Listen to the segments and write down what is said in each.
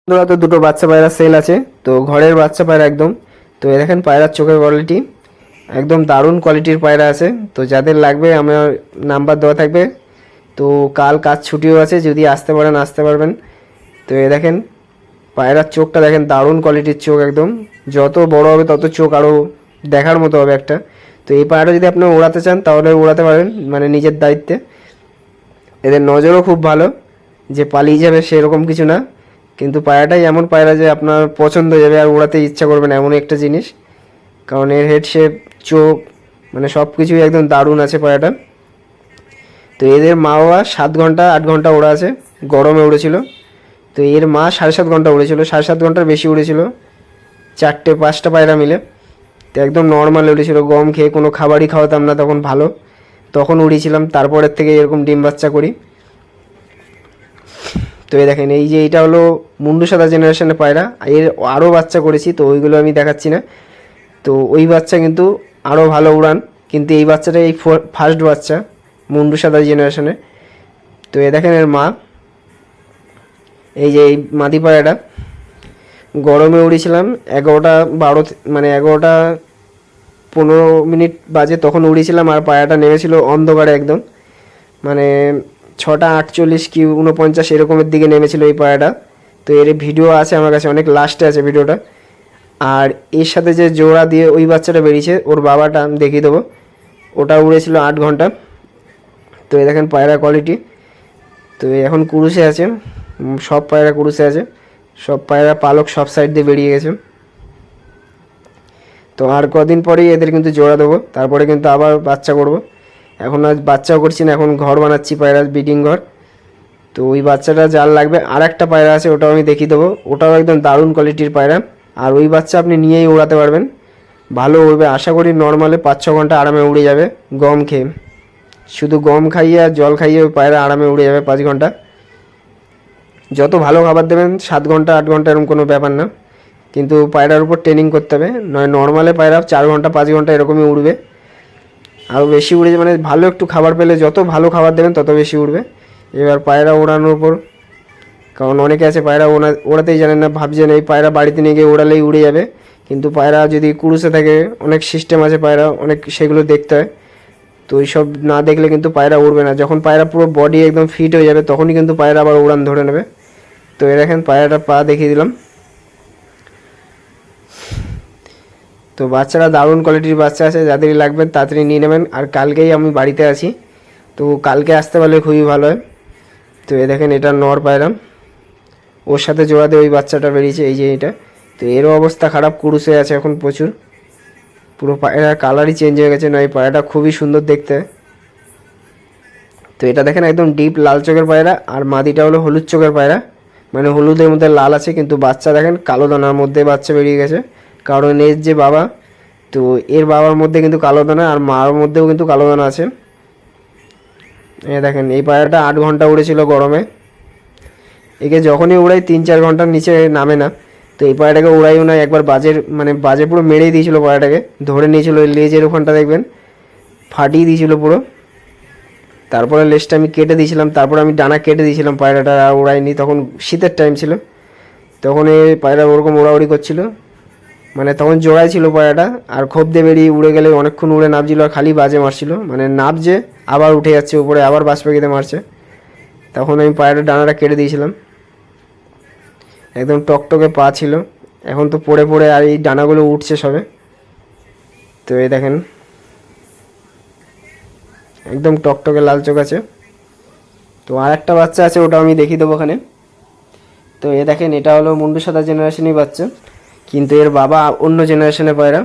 বন্ধুরা, তো দুটো বাচ্চা পায়রা সেল আছে। তো ঘরের বাচ্চা পায়রা একদম। তো এই দেখেন পায়রার চোখের কোয়ালিটি একদম দারুণ কোয়ালিটির পায়রা আছে। তো যাদের লাগবে আমার নাম্বার দেওয়া থাকবে। তো কাল কাজ ছুটিও আছে, যদি আসতে পারেন আসতে পারবেন। তো এই দেখেন পায়রার চোখটা দেখেন, দারুণ কোয়ালিটির চোখ একদম। যত বড় হবে তত চোখ আরও দেখার মতো হবে একটা। তো এই পায়রাটা যদি আপনি ওড়াতে চান তাহলে ওড়াতে পারেন, মানে নিজের দায়িত্বে। এদের নজরও খুব ভালো, যে পালিয়ে যাবে সেরকম কিছু না। কিন্তু পায়রাটাই এমন পায়রা যে আপনার পছন্দ হয়ে যাবে আর ওড়াতে ইচ্ছা করবেন, এমন একটা জিনিস। কারণ এর হেড শেপ, চোখ, মানে সব কিছুই একদম দারুণ আছে পায়রাটা। তো এদের মা বাবা 7 ঘন্টা 8 ঘন্টা ওড়া আছে, গরমে উড়েছিল। তো এর মা 7.5 ঘন্টা উড়েছিল, 7.5 ঘন্টার বেশি উড়েছিল, 4-5টা পায়রা মিলে। তো একদম নর্মাল উড়েছিল, গম খেয়ে, কোনো খাবারই খাওয়াতাম না তখন, ভালো তখন উড়িয়েছিলাম। তারপরের থেকে এরকম ডিম বাচ্চা করি। তো এই দেখেন, এই যে এটা হলো মুন্ডু সাদা জেনারেশনের পায়রা। এর আরও বাচ্চা করেছি, তো ওইগুলো আমি দেখাচ্ছি না। তো ওই বাচ্চা কিন্তু আরও ভালো উড়ান, কিন্তু এই বাচ্চাটা এই ফার্স্ট বাচ্চা মুন্ডু সাদা জেনারেশনের। তো এ দেখেন এর মা, এই যে এই মাদি পায়রাটা গরমে উড়িয়েছিলাম 11টা 12, মানে 11টা 15 মিনিট বাজে তখন উড়িয়েছিলাম। আর পায়রাটা নেমেছিল অন্ধকারে একদম, মানে 6টা 48 কি 49 এরকমের দিকে নেমেছিল এই পায়রাটা। তো এর ভিডিও আছে আমার কাছে, অনেক লাস্টে আছে ভিডিওটা। আর এর সাথে যে জোড়া দিয়ে ওই বাচ্চাটা বেরিয়েছে, ওর বাবাটা আমি দেখিয়ে দেবো। ওটা উড়েছিল 8 ঘন্টা। তো এই দেখেন পায়রা কোয়ালিটি। তো এখন কুরুসে আছে, সব পায়রা কুরুসে আছে, সব পায়রা পালক সব সাইড দিয়ে বেরিয়ে গেছে। তো আর কদিন পরেই এদের কিন্তু জোড়া দেবো, তারপরে কিন্তু আবার বাচ্চা করব। এখন আজ বাচ্চাও করছি না, এখন ঘর বানাচ্ছি, পায়রা ব্রিডিং ঘর। তো ওই বাচ্চাটা যার লাগবে, আর একটা পায়রা আছে, ওটাও আমি দেখিয়ে দেবো। ওটাও একদম দারুণ কোয়ালিটির পায়রা। আর ওই বাচ্চা আপনি নিয়েই উড়াতে পারবেন, ভালো উড়বে আশা করি। নর্মালে 5-6 ঘন্টা আরামে উড়ে যাবে গম খেয়ে, শুধু গম খাইয়ে আর জল খাইয়ে ওই পায়রা আরামে উড়ে যাবে 5 ঘন্টা। যত ভালো খাবার দেবেন, 7 ঘন্টা 8 ঘন্টা এরকম কোনো ব্যাপার না, কিন্তু পায়রার উপর ট্রেনিং করতে হবে। নয় নর্মালে পায়রা 4 ঘন্টা 5 ঘন্টা এরকমই উড়বে। আরও বেশি উড়ে, মানে ভালো একটু খাবার পেলে, যত ভালো খাবার দেবেন তত বেশি উড়বে। এবার পায়রা ওড়ানোর উপর, কারণ অনেকে আছে পায়রা ওড়াতেই জানেন না, ভাবছেন এই পায়রা বাড়িতে নিয়ে গিয়ে ওড়ালেই উড়ে যাবে। কিন্তু পায়রা যদি কুরুসে থাকে, অনেক সিস্টেম আছে পায়রা, অনেক সেগুলো দেখতে হয়। তো এইসব না দেখলে কিন্তু পায়রা উড়বে না। যখন পায়রা পুরো বডি একদম ফিট হয়ে যাবে তখনই কিন্তু পায়রা আবার উড়ান ধরে নেবে। তো এ দেখেন পায়রাটা পা দেখিয়ে দিলাম। তো বাচ্চারা দারুণ কোয়ালিটির বাচ্চা আছে, যাদেরই লাগবে তাড়াতাড়ি নিয়ে নেবেন। আর কালকেই আমি বাড়িতে আছি, তো কালকে আসতে পারলে খুবই ভালো হয়। তো এ দেখেন এটা নর পায়রা, ওর সাথে জোড়া দিয়ে ওই বাচ্চাটা বেরিয়েছে, এই যে এটা। তো এরও অবস্থা খারাপ, কুরুসে আছে এখন প্রচুর, পুরো পায়রার কালারই চেঞ্জ হয়ে গেছে। না, এই পায়রাটা খুবই সুন্দর দেখতে। তো এটা দেখেন একদম ডিপ লাল চোখের পায়রা, আর মাদিটা হলো হলুদ চোখের পায়রা, মানে হলুদের মধ্যে লাল আছে। কিন্তু বাচ্চা দেখেন কালো দানার মধ্যে বাচ্চা বেরিয়ে গেছে, কারণ এর যে বাবা, তো এর বাবার মধ্যে কিন্তু কালো দানা, আর মার মধ্যেও কিন্তু কালো দানা আছে। এ দেখেন এই পায়রাটা 8 ঘন্টা উড়েছিল গরমে। একে যখনই উড়াই 3-4 ঘন্টার নিচে নামে না। তো এই পায়রাটাকে উড়াইও না, একবার বাজে পুরো মেরেই দিয়েছিল পায়রাটাকে, ধরে নিয়েছিল ওই লেজের ওখানটা দেখবেন ফাটিয়ে দিয়েছিল পুরো। তারপরে লেজটা আমি কেটে দিয়েছিলাম, তারপরে আমি ডানা কেটে দিয়েছিলাম, পায়রাটা আর উড়াইনি। তখন শীতের টাইম ছিল, তখন এই পায়রা ওরকম উড়াউড়ি করছিল, মানে তখন জোড়াই ছিল পায়রাটা। আর খোপ দিয়ে বেরিয়ে উড়ে গেলে অনেকক্ষণ উড়ে নামছিল আর খালি বাজে মারছিল, মানে নামছে আবার উঠে যাচ্ছে উপরে, আবার বাজ পাখিতে মারছে। তখন আমি পায়রাটার ডানাটা কেটে দিয়েছিলাম। একদম টকটকে পা ছিল, এখন তো পড়ে পড়ে আর এই ডানাগুলো উঠছে সবে। তো এই দেখেন একদম টকটকে লাল চোখ আছে। তো আর একটা বাচ্চা আছে, ওটা আমি দেখিয়ে দেবো ওখানে। তো এ দেখেন এটা হলো মুন্ডু সাদা জেনারেশনই বাচ্চা, কিন্তু এর বাবা অন্য জেনারেশনের পায়রা।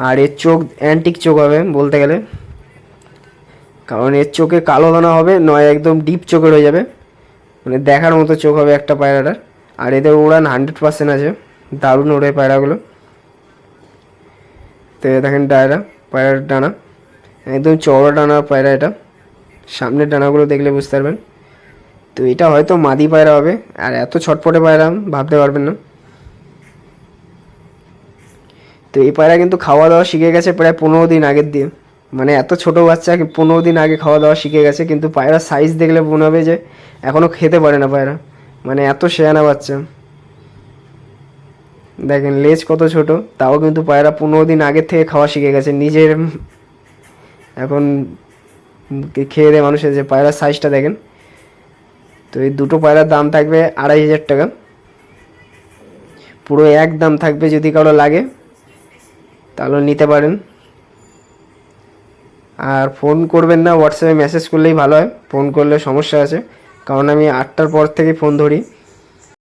আর এর চোখ অ্যান্টিক চোখ হবে বলতে গেলে, কারণ এর চোখে কালো দানা হবে, নয় একদম ডিপ চোখের হয়ে যাবে, মানে দেখার মতো চোখ হবে একটা পায়রাটার। আর এদের উড়ান 100% আছে, দারুণ ওড়ে পায়রাগুলো। তো এ দেখেন পায়রার ডানা একদম চওড়া ডানা পায়রা এটা, সামনের ডানাগুলো দেখলে বুঝতে পারবেন। তো এটা হয়তো মাদি পায়রা হবে, আর এত ছটপটে পায়রা ভাবতে পারবেন না। তো এই পায়রা কিন্তু খাওয়া দাওয়া শিখে গেছে প্রায় 15 দিন আগের দিয়ে, মানে এত ছোটো বাচ্চা 15 দিন আগে খাওয়া দাওয়া শিখে গেছে। কিন্তু পায়রার সাইজ দেখলে মনে হবে যে এখনও খেতে পারে না পায়রা, মানে এত শেয়ানা বাচ্চা। দেখেন লেজ কত ছোট, তাও কিন্তু পায়রা 15 দিন আগের থেকে খাওয়া শিখে গেছে নিজের। এখন খেয়ে দেয় মানুষের, যে পায়রার সাইজটা দেখেন। তো এই দুটো পায়রার দাম থাকবে 2500 টাকা, পুরো এক দাম থাকবে। যদি কারো লাগে তাহলে নিতে পারেন। আর ফোন করবেন না, হোয়াটসঅ্যাপে মেসেজ করলেই ভালো হয়। ফোন করলে সমস্যা আছে, কারণ আমি 8টার পর থেকে ফোন ধরি।